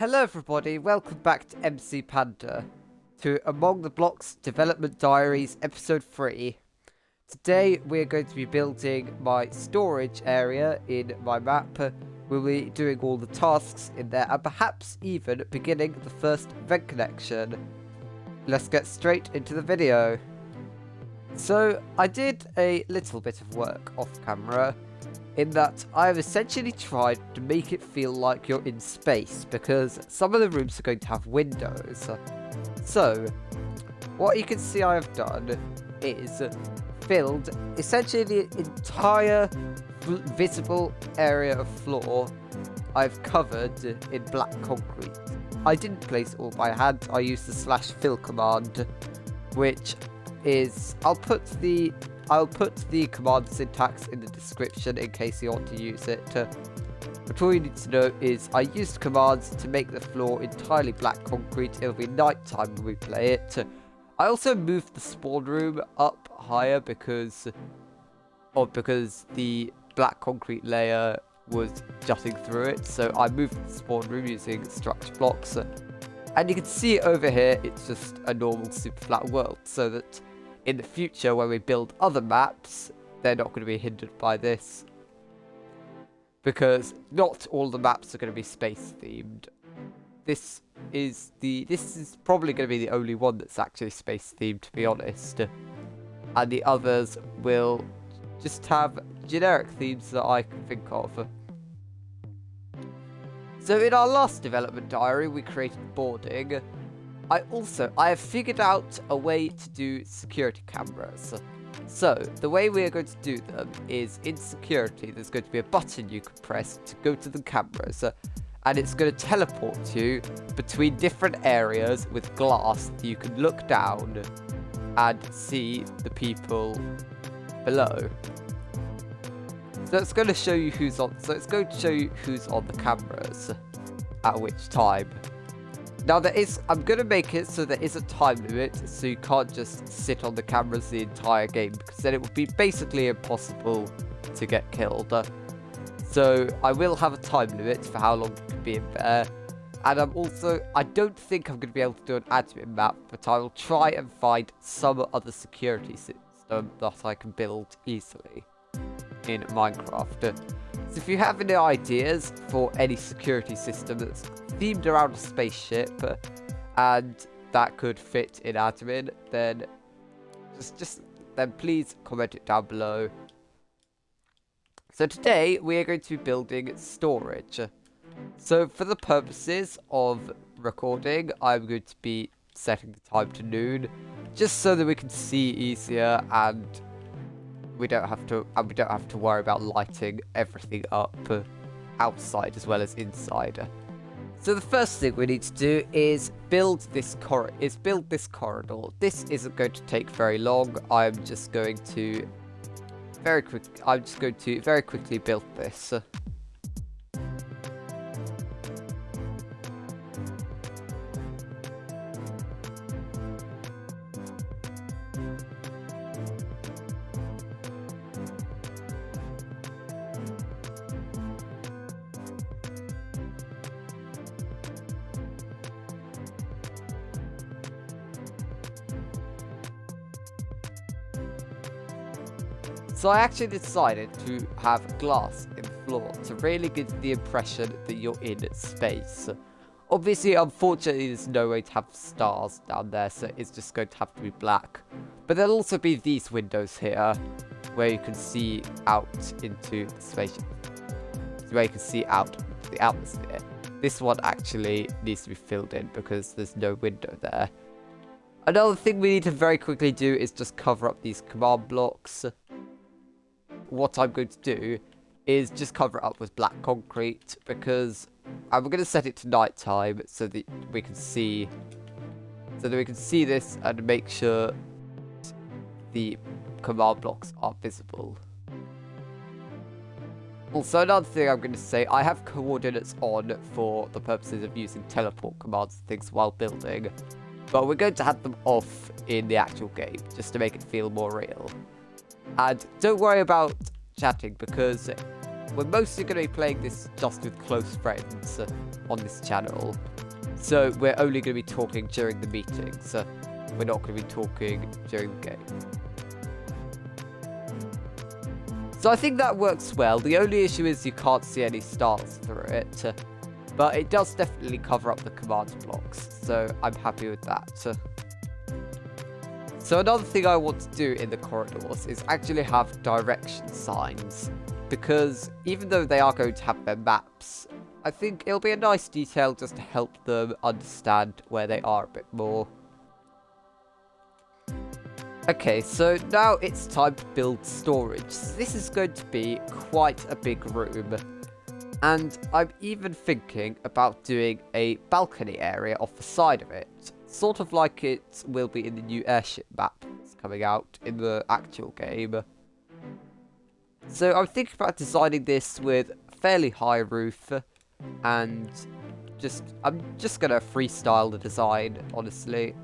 Hello everybody, welcome back to MC Panda, to Among the Blocks Development Diaries Episode 3. Today we're going to be building my storage area in my map. We'll be doing all the tasks in there and perhaps even beginning the first vent connection. Let's get straight into the video. So I did a little bit of work off camera, in that I've essentially tried to make it feel like you're in space, because some of the rooms are going to have windows. So, what you can see I have done is filled essentially the entire visible area of floor I've covered in black concrete. I didn't place it all by hand, I used the /fill command, which is, I'll put the command syntax in the description in case you want to use it. But all you need to know is I used commands to make the floor entirely black concrete. It'll be nighttime when we play it. I also moved the spawn room up higher because the black concrete layer was jutting through it. So I moved the spawn room using structure blocks. And you can see over here, it's just a normal super flat world, so that in the future, when we build other maps, they're not going to be hindered by this. Because not all the maps are going to be space themed. This is probably going to be the only one that's actually space themed, to be honest. And the others will just have generic themes that I can think of. So in our last development diary, we created boarding. I have figured out a way to do security cameras. So, the way we are going to do them is, in security, there's going to be a button you can press to go to the cameras, and it's going to teleport you between different areas with glass that you can look down and see the people below. So it's going to show you who's on the cameras at which time. Now I'm going to make it so there is a time limit, so you can't just sit on the cameras the entire game, because then it would be basically impossible to get killed. So I will have a time limit for how long you can be in there. And I don't think I'm going to be able to do an admin map, but I will try and find some other security system that I can build easily in Minecraft. So if you have any ideas for any security system that's themed around a spaceship and that could fit in admin, then then please comment it down below. So today we are going to be building storage. So for the purposes of recording, I'm going to be setting the time to noon, just so that we can see easier and we don't have to worry about lighting everything up outside as well as inside. So the first thing we need to do is build this corridor. This isn't going to take very long. I'm just going to very quickly build this. So I actually decided to have glass in the floor to really give the impression that you're in space. Obviously, unfortunately, there's no way to have stars down there, so it's just going to have to be black. But there'll also be these windows here, where you can see out into the spaceship, where you can see out into the atmosphere. This one actually needs to be filled in because there's no window there. Another thing we need to very quickly do is just cover up these command blocks. What I'm going to do is just cover it up with black concrete, because I'm going to set it to nighttime so that we can see this and make sure the command blocks are visible. Also, another thing I'm going to say, I have coordinates on for the purposes of using teleport commands and things while building, but we're going to have them off in the actual game just to make it feel more real. And don't worry about chatting, because we're mostly going to be playing this just with close friends. on this channel. So we're only going to be talking during the meetings. We're not going to be talking during the game. So I think that works well. The only issue is you can't see any stars through it. But it does definitely cover up the command blocks. So I'm happy with that. So another thing I want to do in the corridors is actually have direction signs. Because even though they are going to have their maps, I think it'll be a nice detail just to help them understand where they are a bit more. Okay, so now it's time to build storage. This is going to be quite a big room. And I'm even thinking about doing a balcony area off the side of it. Sort of like it will be in the new airship map that's coming out in the actual game. So I'm thinking about designing this with a fairly high roof. And I'm just going to freestyle the design, honestly.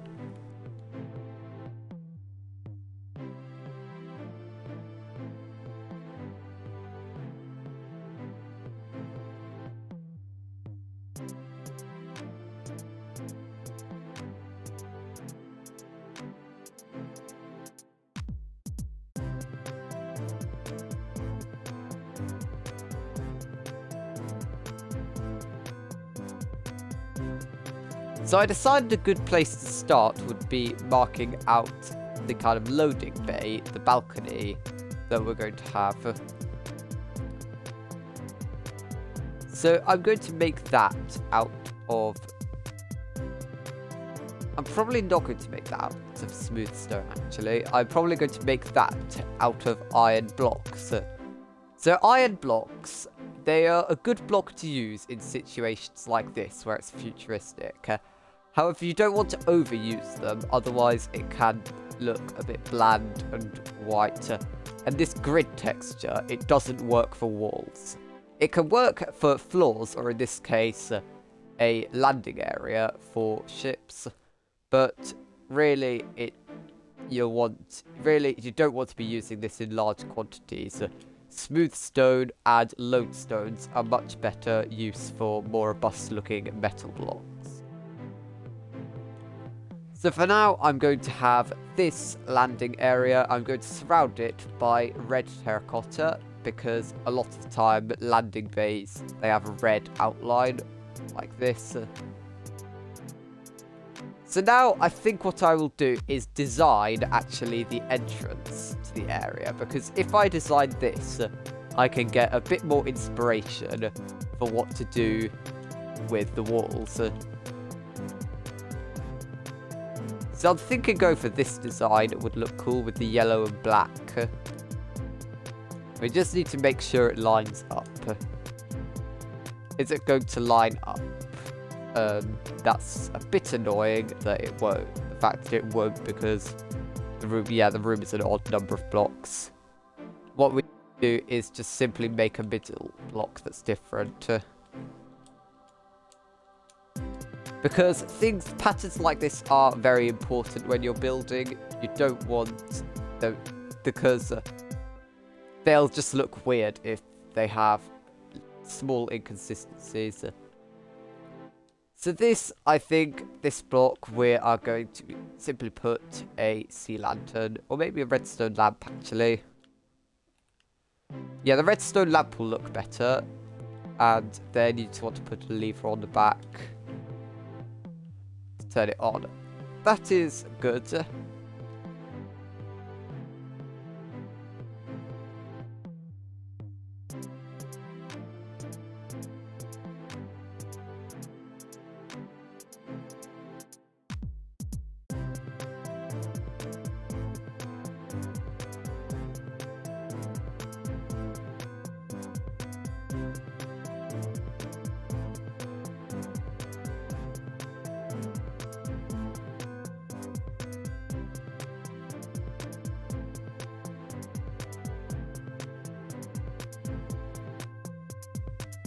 So I decided a good place to start would be marking out the kind of loading bay, the balcony that we're going to have. So I'm going to make that out of... I'm probably not going to make that out of smooth stone, actually. I'm probably going to make that out of iron blocks. So iron blocks, they are a good block to use in situations like this, where it's futuristic. However, you don't want to overuse them, otherwise it can look a bit bland and white. And this grid texture, it doesn't work for walls. It can work for floors, or in this case, a landing area for ships. But really, you don't want to be using this in large quantities. Smooth stone and lodestones are much better use for more robust looking metal blocks. So for now, I'm going to have this landing area. I'm going to surround it by red terracotta because a lot of the time landing bays, they have a red outline like this. So now I think what I will do is design actually the entrance to the area, because if I design this, I can get a bit more inspiration for what to do with the walls. So I'm thinking go for this design. It would look cool with the yellow and black. We just need to make sure it lines up. Is it going to line up? That's a bit annoying that it won't. The fact that it won't because the room is an odd number of blocks. What we do is just simply make a middle block that's different. Because patterns like this are very important when you're building. You don't want them because they'll just look weird if they have small inconsistencies. So this, I think, this block, we are going to simply put a sea lantern, or maybe a redstone lamp, actually. Yeah, the redstone lamp will look better. And then you just want to put a lever on the back to turn it on. That is good.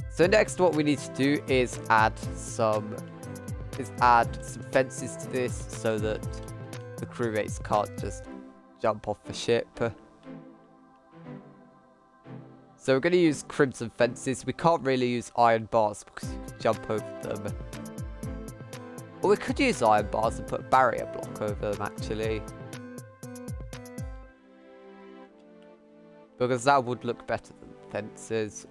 So next what we need to do is add some fences to this so that the crewmates can't just jump off the ship. So we're going to use crimson fences. We can't really use iron bars because you can jump over them. Or we could use iron bars and put a barrier block over them, actually. Because that would look better than fences.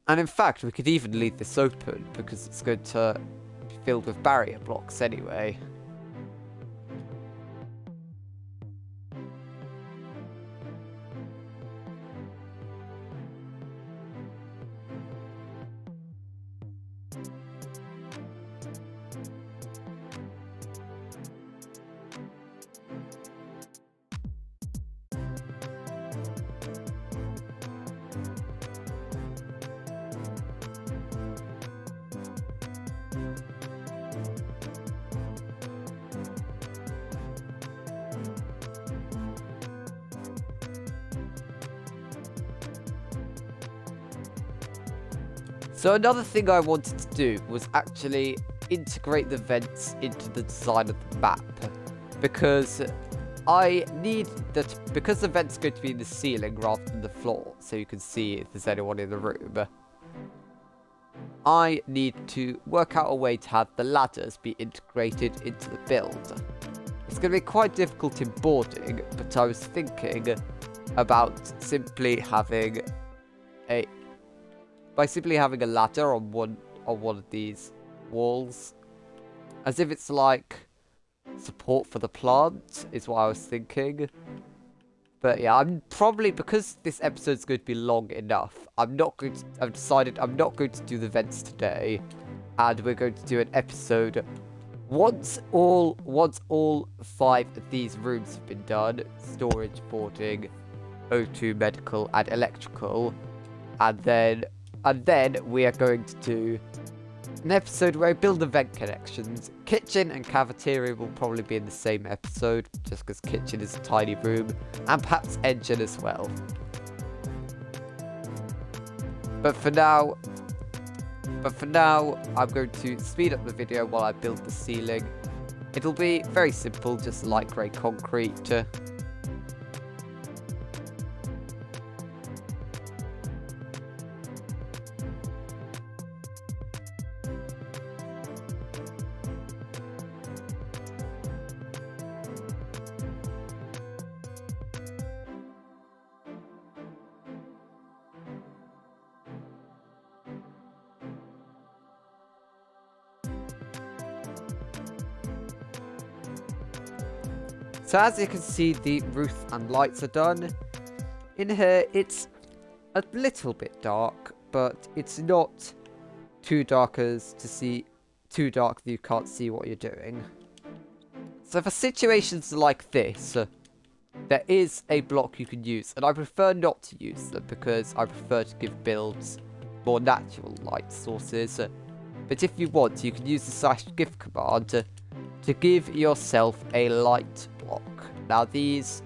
And in fact, we could even leave this open because it's going to be filled with barrier blocks anyway. So another thing I wanted to do was actually integrate the vents into the design of the map, because I need that, because the vent's going to be in the ceiling rather than the floor, so you can see if there's anyone in the room. I need to work out a way to have the ladders be integrated into the build. It's going to be quite difficult in boarding, but I was thinking about simply having a ladder on one of these walls, as if it's like support for the plant, is what I was thinking. But yeah, I'm probably, because this episode's going to be long enough, I've decided I'm not going to do the vents today, and we're going to do an episode once all 5 of these rooms have been done: storage, boarding, O2, medical, and electrical, and then we are going to do an episode where I build the vent connections. Kitchen and cafeteria will probably be in the same episode, just because kitchen is a tiny room, and perhaps engine as well. But for now, I'm going to speed up the video while I build the ceiling. It'll be very simple, just light grey concrete. So as you can see, the roof and lights are done. In here, it's a little bit dark, but it's not too dark that you can't see what you're doing. So for situations like this, there is a block you can use, and I prefer not to use them because I prefer to give builds more natural light sources. But if you want, you can use the /give command to give yourself a light block. Now these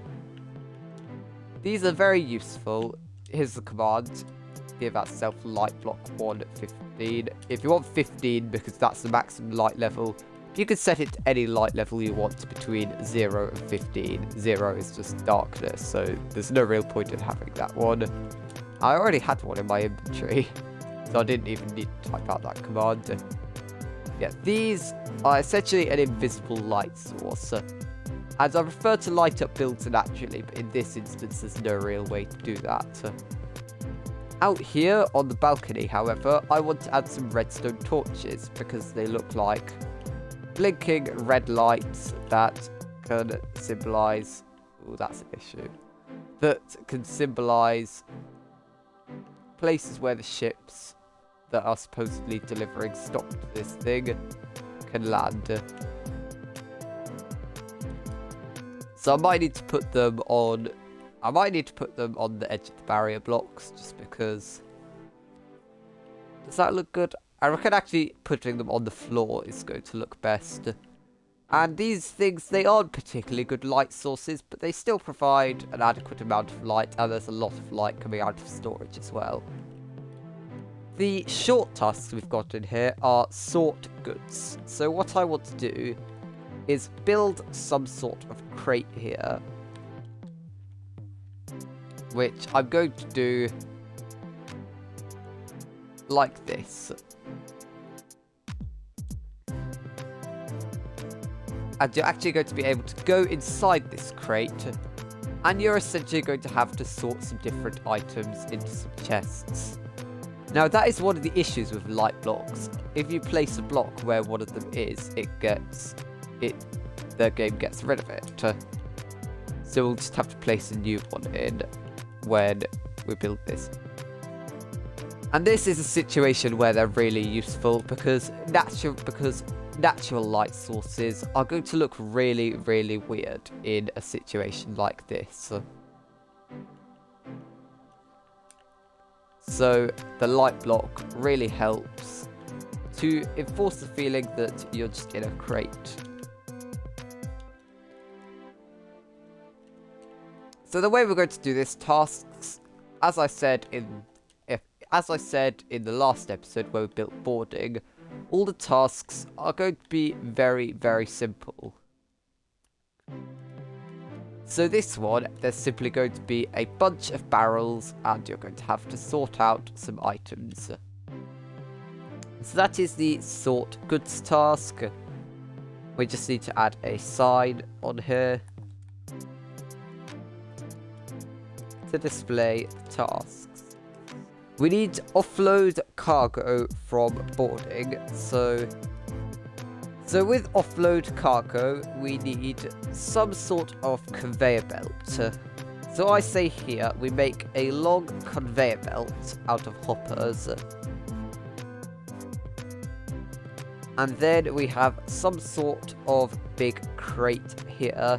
are very useful. Here's the command: give ourselves light block 115. If you want 15, because that's the maximum light level, you can set it to any light level you want between 0 and 15. 0 is just darkness, so there's no real point in having that one. I already had one in my inventory, so I didn't even need to type out that command. Yeah, these are essentially an invisible light source, and I prefer to light up builds naturally, but in this instance there's no real way to do that. Out here on the balcony, however, I want to add some redstone torches because they look like blinking red lights that can symbolize... Oh, that's an issue. That can symbolize places where the ships that are supposedly delivering stock to this thing can land. So I might need to put them on... the edge of the barrier blocks, just because... Does that look good? I reckon actually putting them on the floor is going to look best. And these things, they aren't particularly good light sources, but they still provide an adequate amount of light, and there's a lot of light coming out of storage as well. The short tasks we've got in here are sort goods. So what I want to do is build some sort of crate here, which I'm going to do like this. And you're actually going to be able to go inside this crate, and you're essentially going to have to sort some different items into some chests. Now that is one of the issues with light blocks. If you place a block where one of them is, the game gets rid of it. So we'll just have to place a new one in when we build this. And this is a situation where they're really useful because natural light sources are going to look really, really weird in a situation like this. So the light block really helps to enforce the feeling that you're just in a crate. So the way we're going to do this tasks, as I said in the last episode where we built boarding, all the tasks are going to be very, very simple. So this one, there's simply going to be a bunch of barrels and you're going to have to sort out some items. So that is the sort goods task. We just need to add a sign on here to display the tasks. We need to offload cargo from boarding. So with offload cargo, we need some sort of conveyor belt. So I say here, we make a long conveyor belt out of hoppers. And then we have some sort of big crate here.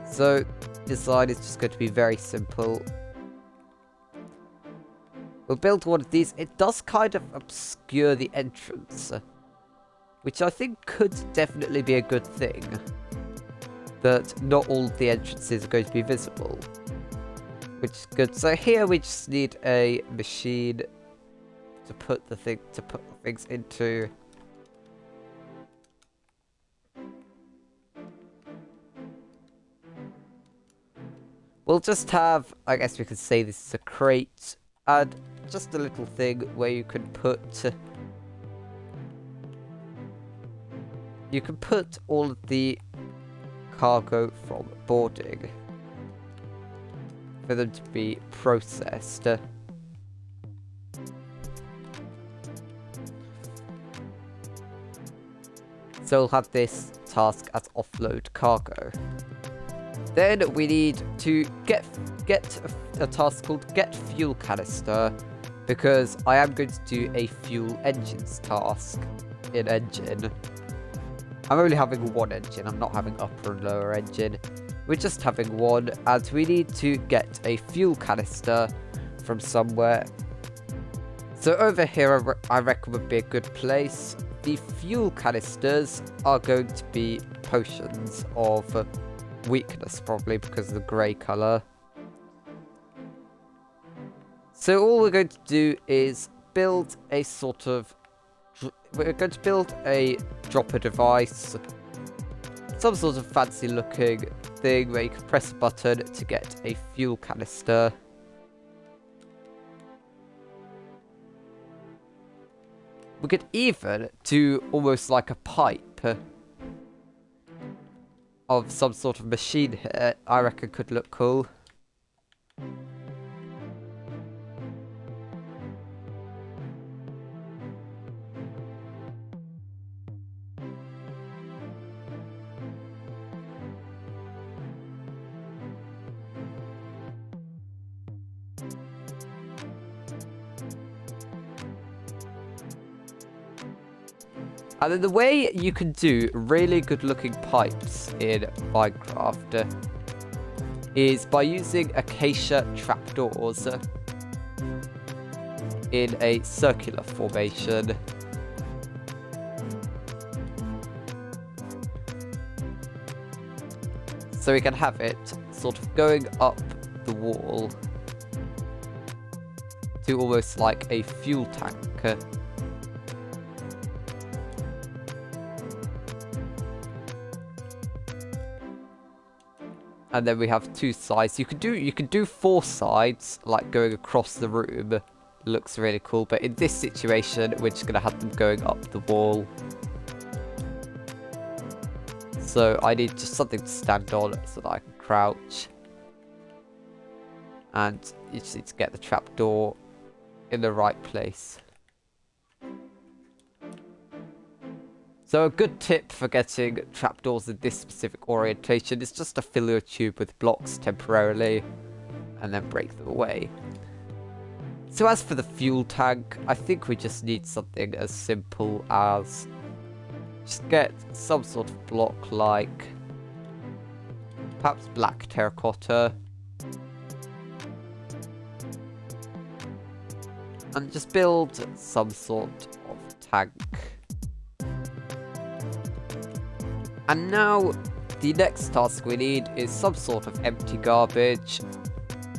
So design is just going to be very simple. We'll build one of these. It does kind of obscure the entrance, which I think could definitely be a good thing. That not all the entrances are going to be visible, which is good. So here we just need a machine to put the things into. We'll just have, I guess we could say this is a crate, and just a little thing where you can put all of the cargo from boarding for them to be processed. So we'll have this task as offload cargo. Then we need to get a task called get fuel canister, because I am going to do a fuel engines task in engine. I'm only having one engine, I'm not having upper and lower engine. We're just having one, and we need to get a fuel canister from somewhere. So over here I reckon would be a good place. The fuel canisters are going to be potions of weakness, probably because of the grey colour. So all we're going to do is build a sort of... We're going to build a dropper device. Some sort of fancy looking thing where you can press a button to get a fuel canister. We could even do almost like a pipe of some sort of machine here. I reckon could look cool. And then the way you can do really good looking pipes in Minecraft is by using acacia trapdoors in a circular formation. So we can have it sort of going up the wall to almost like a fuel tank. And then we have 2 sides. You can do 4 sides, like going across the room. Looks really cool, but in this situation, we're just gonna have them going up the wall. So I need just something to stand on so that I can crouch. And you just need to get the trapdoor in the right place. So a good tip for getting trapdoors in this specific orientation is just to fill your tube with blocks temporarily and then break them away. So as for the fuel tank, I think we just need something as simple as just get some sort of block like perhaps black terracotta. And just build some sort of tank. And now, the next task we need is some sort of empty garbage,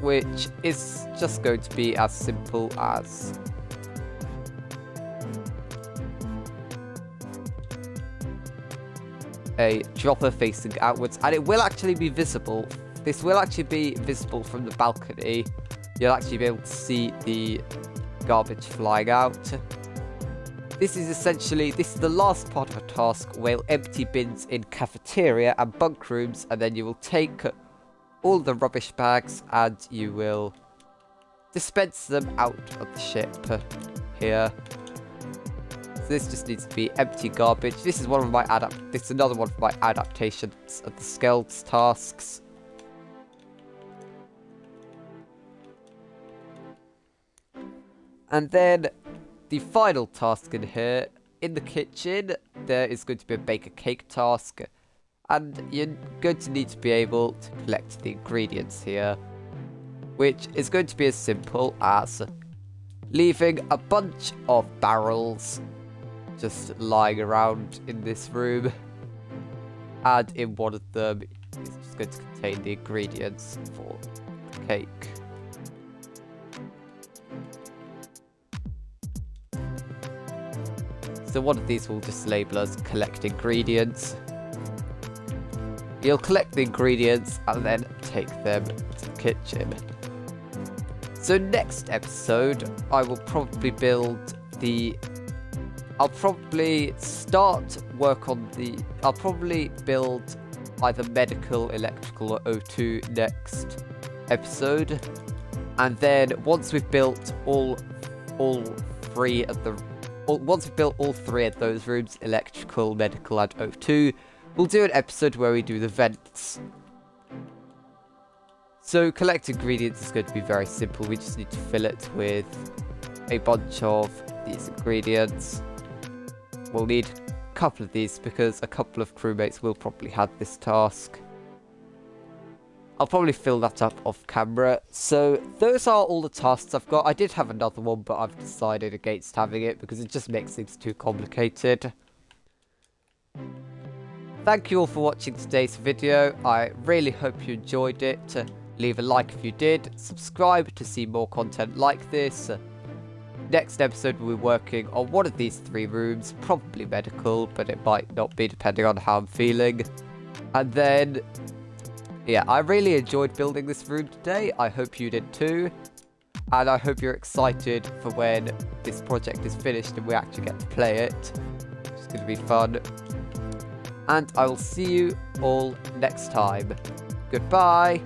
which is just going to be as simple as a dropper facing outwards, and it will actually be visible. This will actually be visible from the balcony. You'll actually be able to see the garbage flying out. This is the last part of a task where you'll empty bins in cafeteria and bunk rooms, and then you will take all the rubbish bags and you will dispense them out of the ship here. So this just needs to be empty garbage. This is another one of my adaptations of the Skells tasks. And then the final task in here, in the kitchen, there is going to be a bake a cake task. And you're going to need to be able to collect the ingredients here, which is going to be as simple as leaving a bunch of barrels just lying around in this room. And in one of them is just going to contain the ingredients for the cake. So one of these will just label as collect ingredients. You'll collect the ingredients and then take them to the kitchen. So next episode, I will probably I'll probably build either medical, electrical, or O2 next episode. And then once we've built all three of those rooms, electrical, medical, and O2, we'll do an episode where we do the vents. So collect ingredients is going to be very simple. We just need to fill it with a bunch of these ingredients. We'll need a couple of these because a couple of crewmates will probably have this task. I'll probably fill that up off camera. So those are all the tasks I've got. I did have another one, but I've decided against having it because it just makes things too complicated. Thank you all for watching today's video. I really hope you enjoyed it. Leave a like if you did. Subscribe to see more content like this. Next episode we'll be working on one of these 3 rooms, probably medical, but it might not be depending on how I'm feeling. And then, yeah, I really enjoyed building this room today. I hope you did too. And I hope you're excited for when this project is finished and we actually get to play it. It's going to be fun. And I will see you all next time. Goodbye.